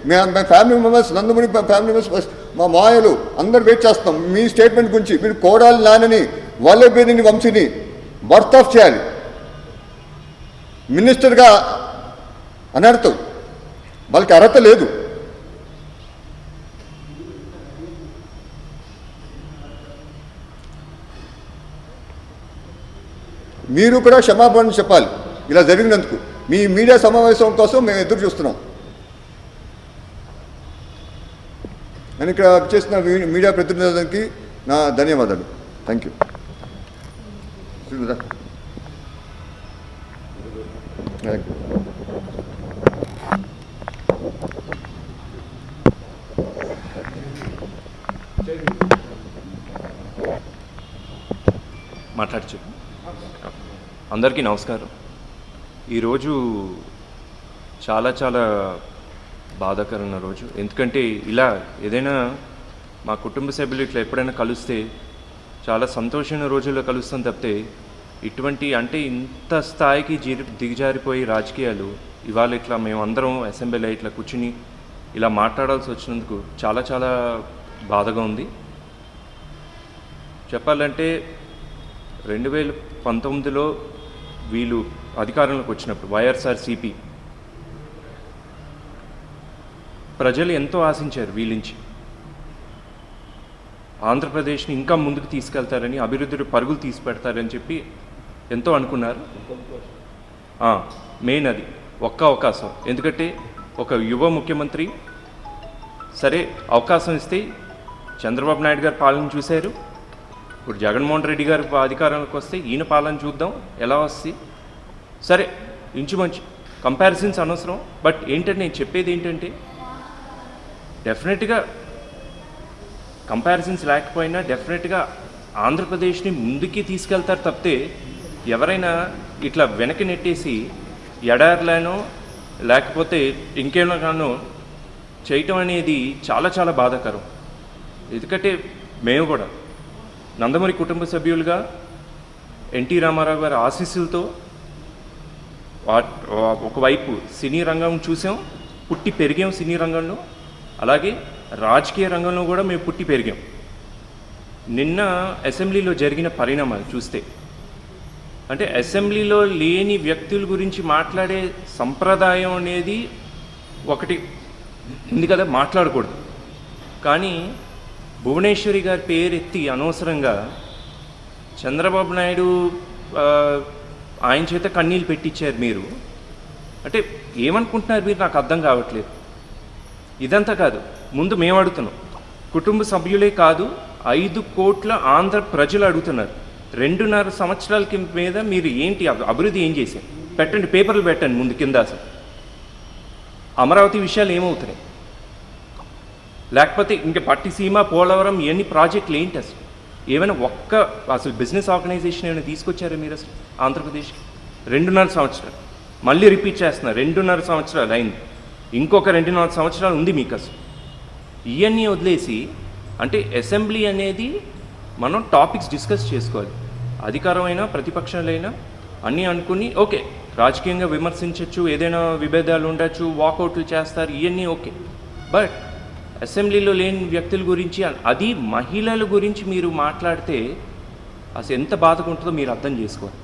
మా family members, Nandamuri family members, మా మాయలు అందరు వెయిట్ చేస్తాం మీ స్టేట్మెంట్ గురించి. మీరు కోడాలి నాన్నని, వల్లభేని వంశీని బర్త్ ఆఫ్ చేయాలి. మినిస్టర్గా అనర్థం, వాళ్ళకి అర్హత లేదు. మీరు కూడా క్షమాపణ చెప్పాలి ఇలా జరిగినందుకు. మీ మీడియా సమావేశం కోసం మేము ఎదురు చూస్తున్నాం. నేను ఇక్కడ చేసిన మీడియా ప్రతినిధులకి నా ధన్యవాదాలు. Thank you. మాట్లాడచ్చు. అందరికీ నమస్కారం. ఈరోజు చాలా చాలా బాధాకరమైన రోజు. ఎందుకంటే ఇలా ఏదైనా మా కుటుంబ సభ్యులు ఇట్లా ఎప్పుడైనా కలిస్తే చాలా సంతోషమైన రోజుల్లో కలుస్తాం తప్పితే ఇటువంటి అంటే ఇంత స్థాయికి దిగజారిపోయి రాజకీయాలు ఇవాళ ఇట్లా మేము అందరం అసెంబ్లీలో ఇట్లా కూర్చుని ఇలా మాట్లాడాల్సి వచ్చినందుకు చాలా చాలా బాధగా ఉంది. చెప్పాలంటే 2019లో వీళ్ళు అధికారంలోకి వచ్చినప్పుడు వైఎస్ఆర్సీపీ ప్రజలు ఎంతో ఆశించారు వీళ్ళ నుంచి. ఆంధ్రప్రదేశ్ని ఇంకా ముందుకు తీసుకెళ్తారని, అభివృద్ధి పరుగులు తీసి పెడతారని చెప్పి ఎంతో అనుకున్నారు. మెయిన్ అది ఒక్క అవకాశం. ఎందుకంటే ఒక యువ ముఖ్యమంత్రి, సరే అవకాశం ఇస్తే చంద్రబాబు నాయుడు గారు పాలన చూశారు, ఇప్పుడు జగన్మోహన్ రెడ్డి గారు అధికారంలోకి వస్తే ఈయన పాలన చూద్దాం ఎలా వస్తుంది. సరే ఇంచుమంచు కంపారిజన్స్ అనవసరం. బట్ ఏంటంటే నేను చెప్పేది ఏంటంటే డెఫినెట్గా కంపారిజన్స్ లేకపోయినా డెఫినెట్గా ఆంధ్రప్రదేశ్ని ముందుకి తీసుకెళ్తారు తప్పితే ఎవరైనా ఇట్లా వెనక్కి నెట్టేసి ఎడార్లానో లేకపోతే ఇంకేమో చేయటం అనేది చాలా చాలా బాధాకరం. ఎందుకంటే మేము కూడా నందమూరి కుటుంబ సభ్యులుగా ఎన్టీ రామారావు గారి ఆశీస్సులతో ఒకవైపు సినీ రంగం చూసాం, పుట్టి పెరిగాం సినీ రంగంలో, అలాగే రాజకీయ రంగంలో కూడా మేము పుట్టి పెరిగాం. నిన్న అసెంబ్లీలో జరిగిన పరిణామాలు చూస్తే అంటే అసెంబ్లీలో లేని వ్యక్తుల గురించి మాట్లాడే సంప్రదాయం అనేది ఒకటి ఉంది కదా, మాట్లాడకూడదు. కానీ భువనేశ్వరి గారి పేరెత్తి అనవసరంగా చంద్రబాబు నాయుడు ఆయన చేత కన్నీళ్ళు పెట్టించారు. మీరు అంటే ఏమనుకుంటున్నారు మీరు, నాకు అర్థం కావట్లేదు. ఇదంతా కాదు, ముందు మేము అడుగుతున్నాం, కుటుంబ సభ్యులే కాదు 5 కోట్ల ఆంధ్ర ప్రజలు అడుగుతున్నారు. 2.5 సంవత్సరాల మీద మీరు ఏంటి అభివృద్ధి ఏం చేశారు పెట్టండి, పేపర్లు పెట్టండి ముందు కింద. అసలు అమరావతి విషయాలు ఏమవుతున్నాయి, లేకపోతే ఇంకా పట్టిసీమ, పోలవరం ఇవన్నీ ప్రాజెక్టులు ఏంటి, అసలు ఏమైనా అసలు బిజినెస్ ఆర్గనైజేషన్ ఏమైనా తీసుకొచ్చారా మీరు అసలు ఆంధ్రప్రదేశ్కి? 2.5 సంవత్సరాలు మళ్ళీ రిపీట్ చేస్తున్నారు. 2.5 సంవత్సరాలు అయింది, ఇంకొక 2.5 సంవత్సరాలు ఉంది మీకు. అసలు ఇవన్నీ వదిలేసి అంటే అసెంబ్లీ అనేది మనం టాపిక్స్ డిస్కస్ చేసుకోవాలి. అధికారమైనా ప్రతిపక్షాలైనా అన్నీ అనుకుని ఓకే రాజకీయంగా విమర్శించవచ్చు, ఏదైనా విభేదాలు ఉండొచ్చు, వాకౌట్లు చేస్తారు, ఇవన్నీ ఓకే. బట్ అసెంబ్లీలో లేని వ్యక్తుల గురించి, అది మహిళల గురించి మీరు మాట్లాడితే అసలు ఎంత బాధగా ఉంటుందో మీరు అర్థం చేసుకోవాలి.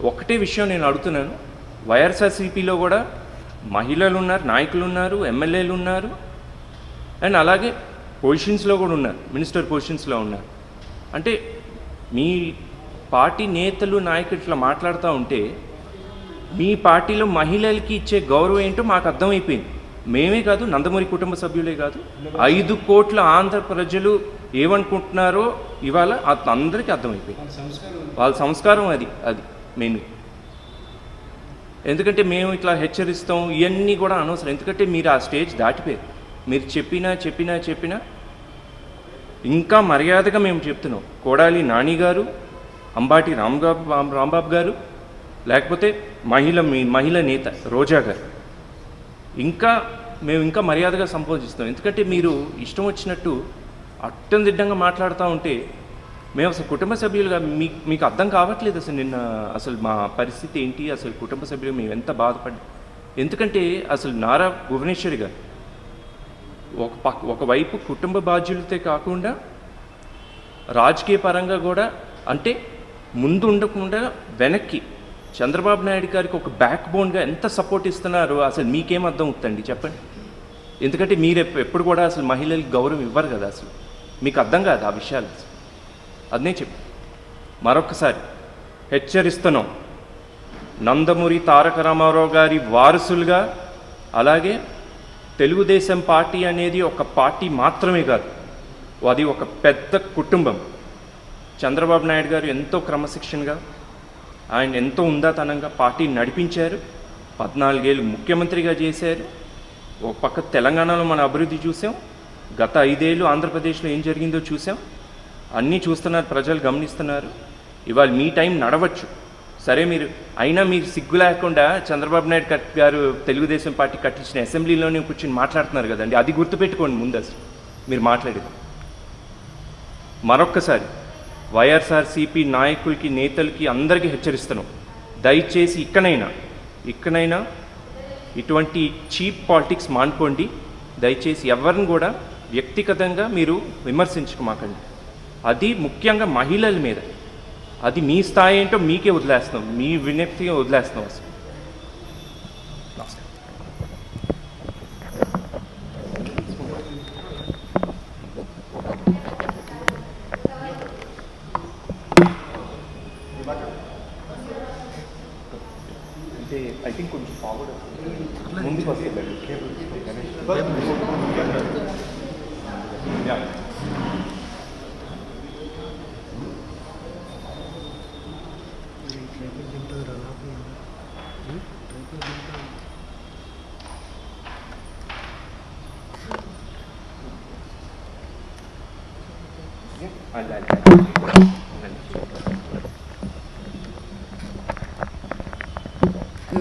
ఒకటే విషయం నేను అడుగుతున్నాను, వైఎస్ఆర్సీపీలో కూడా మహిళలు ఉన్నారు, నాయకులు ఉన్నారు, ఎమ్మెల్యేలు ఉన్నారు, అండ్ అలాగే పొజిషన్స్లో కూడా ఉన్నారు, మినిస్టర్ పొజిషన్స్లో ఉన్నారు. అంటే మీ పార్టీ నేతలు నాయకులు ఇట్లా మాట్లాడుతూ ఉంటే మీ పార్టీలో మహిళలకి ఇచ్చే గౌరవం ఏంటో మాకు అర్థమైపోయింది. మేమే కాదు, నందమూరి కుటుంబ సభ్యులే కాదు, 5 కోట్ల ఆంధ్ర ప్రజలు ఏమనుకుంటున్నారో ఇవాళ అందరికీ అర్థమైపోయింది. వాళ్ళ సంస్కారం అది మెయిన్. ఎందుకంటే మేము ఇట్లా హెచ్చరిస్తాం, ఇవన్నీ కూడా అనవసరం. ఎందుకంటే మీరు ఆ స్టేజ్ దాటిపోయారు. మీరు చెప్పినా ఇంకా మర్యాదగా మేము చెప్తున్నాం. కొడాలి నాని గారు, అంబాటి రాంబాబు గారు, లేకపోతే మహిళ నేత రోజా గారు, మేము ఇంకా మర్యాదగా సంబోధిస్తాం. ఎందుకంటే మీరు ఇష్టం వచ్చినట్టు అట్టందిడ్డంగా మాట్లాడుతూ ఉంటే మేము అసలు కుటుంబ సభ్యులుగా మీకు అర్థం కావట్లేదు. అసలు నిన్న అసలు మా పరిస్థితి ఏంటి, అసలు కుటుంబ సభ్యులు మేము ఎంత బాధపడ్డాం. ఎందుకంటే అసలు నారా భువనేశ్వరి గారు ఒకవైపు కుటుంబ బాధ్యులతో కాకుండా రాజకీయ పరంగా కూడా, అంటే ముందు ఉండకుండా వెనక్కి చంద్రబాబు నాయుడు గారికి ఒక బ్యాక్ బోన్గా ఎంత సపోర్ట్ ఇస్తున్నారో అసలు మీకేం అర్థం అవుతుంది చెప్పండి. ఎందుకంటే మీరు ఎప్పుడు కూడా అసలు మహిళలకు గౌరవం ఇవ్వరు కదా, అసలు మీకు అర్థం కాదు ఆ విషయాలు. అదే చెప్పి మరొకసారి హెచ్చరిస్తున్నాం, నందమూరి తారక రామారావు గారి వారసులుగా, అలాగే తెలుగుదేశం పార్టీ అనేది ఒక పార్టీ మాత్రమే కాదు, అది ఒక పెద్ద కుటుంబం. చంద్రబాబు నాయుడు గారు ఎంతో క్రమశిక్షణగా, ఆయన ఎంతో ఉందాతనంగా పార్టీని నడిపించారు. 14 ఏళ్ళు ముఖ్యమంత్రిగా చేశారు. ఒక పక్క తెలంగాణలో మన అభివృద్ధి చూసాం, గత 5 ఏళ్ళు ఆంధ్రప్రదేశ్లో ఏం జరిగిందో చూసాం. అన్నీ చూస్తున్నారు, ప్రజలు గమనిస్తున్నారు. ఇవాళ మీ టైం నడవచ్చు సరే, మీరు సిగ్గు లేకుండా చంద్రబాబు నాయుడు గారు తెలుగుదేశం పార్టీ కట్టించిన అసెంబ్లీలోనే కూర్చొని మాట్లాడుతున్నారు కదండి. అది గుర్తుపెట్టుకోండి ముందు అసలు మీరు మాట్లాడేది. మరొక్కసారి వైఎస్ఆర్సీపీ నాయకులకి, నేతలకి అందరికీ హెచ్చరిస్తున్నాం, దయచేసి ఇక్కడైనా ఇటువంటి చీప్ పాలిటిక్స్ మానుకోండి. దయచేసి ఎవరిని కూడా వ్యక్తిగతంగా మీరు విమర్శించమాకండి. అది ముఖ్యంగా మహిళల మీద. అది మీ స్థాయి ఏంటో మీకే వదిలేస్తున్నాం, మీ విజ్ఞప్తిగా వదిలేస్తున్నాం అసలు. అంటే ఐ థింక్ కొంచెం ఫార్వర్డ్ ముందుకు వస్తే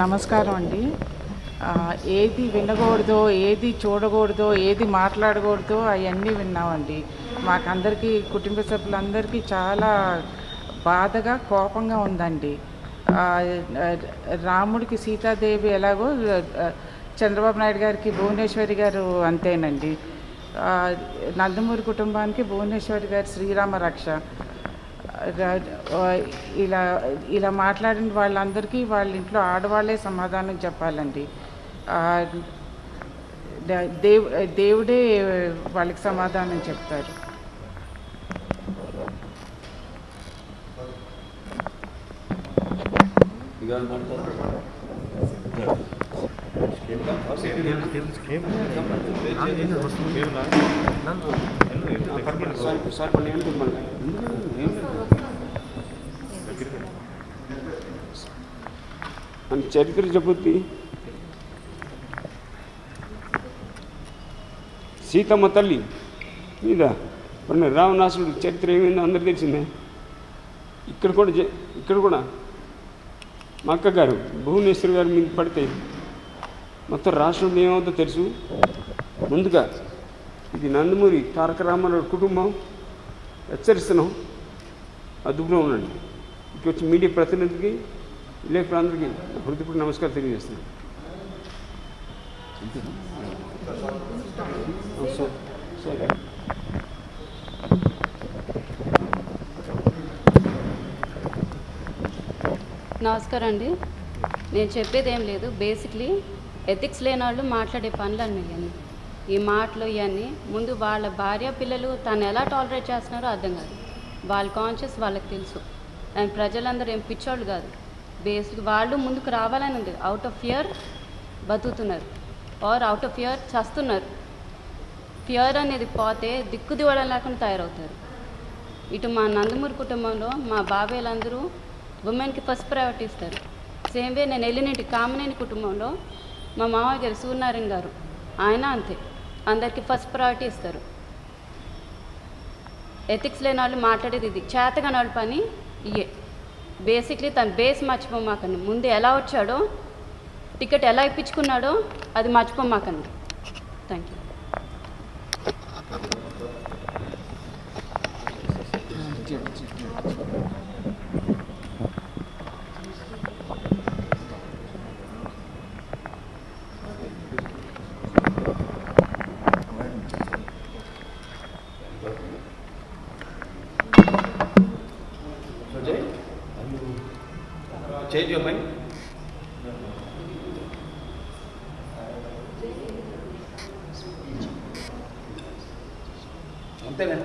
నమస్కారం అండి. ఏది వినకూడదో, ఏది చూడకూడదో, ఏది మాట్లాడకూడదో అవన్నీ విన్నామండి. మాకందరికీ, కుటుంబ సభ్యులందరికీ చాలా బాధగా, కోపంగా ఉందండి. రాముడికి సీతాదేవి ఎలాగో చంద్రబాబు నాయుడు గారికి భువనేశ్వరి గారు అంతేనండి. నందమూరి కుటుంబానికి భువనేశ్వరి గారి శ్రీరామ రక్ష. ఇలా మాట్లాడిన వాళ్ళందరికీ వాళ్ళ ఇంట్లో ఆడవాళ్ళే సమాధానం చెప్పాలండి. దేవుడే వాళ్ళకి సమాధానం చెప్తారు. చరిత్ర చెబుద్ది. సీతమ్మ తల్లి మీద పడిన రావణాసుడు చరిత్ర ఏమైందో అందరికీ తెలిసిందే. ఇక్కడ కూడా మా అక్కగారు భువనేశ్వరి గారు మీద పడితే మొత్తం రాష్ట్రంలో ఏమవుతుందో తెలుసు. ముందుగా ఇది నందమూరి తారక రామారావు కుటుంబం, హెచ్చరిస్తున్నాం, అదుపులో ఉండండి. ఇక్కడ వచ్చి మీడియా ప్రతినిధికి, విలేకరులందరికీ హృదయపూర్వక నమస్కారం తెలియజేస్తున్నాను. సరే. నమస్కారం అండి. నేను చెప్పేది ఏం లేదు. బేసిక్లీ ఎథిక్స్ లేని వాళ్ళు మాట్లాడే పనులన్నీ ఇవన్నీ, ఈ మాటలు ఇవన్నీ ముందు వాళ్ళ భార్య పిల్లలు తను ఎలా టాలరేట్ చేస్తున్నారో అర్థం కాదు. వాళ్ళ కాన్షియస్ వాళ్ళకి తెలుసు. అండ్ ప్రజలందరూ ఏం పిచ్చోళ్ళు కాదు. బేసిక్ వాళ్ళు ముందుకు రావాలని ఉంది. అవుట్ ఆఫ్ ఫియర్ బతుకుతున్నారు, ఆర్ అవుట్ ఆఫ్ ఫియర్ చస్తున్నారు. ఫియర్ అనేది పోతే దిక్కుదివడం లేకుండా తయారవుతారు. ఇటు మా నందమూరి కుటుంబంలో మా బాబాయ్లందరూ ఉమెన్కి ఫస్ట్ ప్రయారిటీ ఇస్తారు. సేమ్ వే నేను వెళ్ళినట్టు కామనేని కుటుంబంలో మా మామయ్య గారు సూర్యనారాయణ గారు, ఆయన అంతే, అందరికీ ఫస్ట్ ప్రయారిటీ ఇస్తారు. ఎథిక్స్ లేని వాళ్ళు మాట్లాడేది ఇది, చేతగాని వాళ్ళ పని ఇయే. బేసిక్లీ తన బేస్ మర్చిపోమాకండి. ముందు ఎలా వచ్చాడో, టికెట్ ఎలా ఇప్పించుకున్నాడో అది మర్చిపోమాకండి. Thank you. Change your mind. అంతేనా?